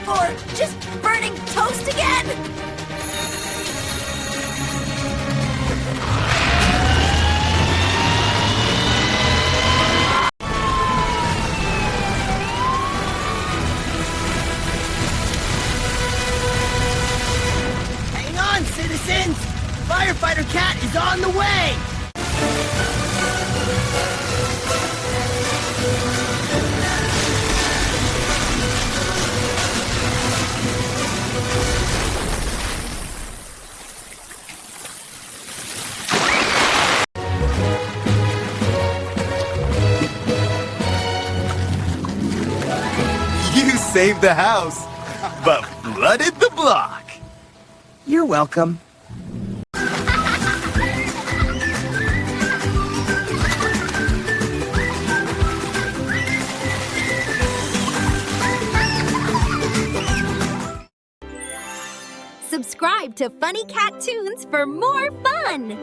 Or just burning toast again? Hang on, citizens! Firefighter Cat is on the way! You saved the house, but flooded the block. You're welcome. Subscribe to Funny Cat Toons for more fun!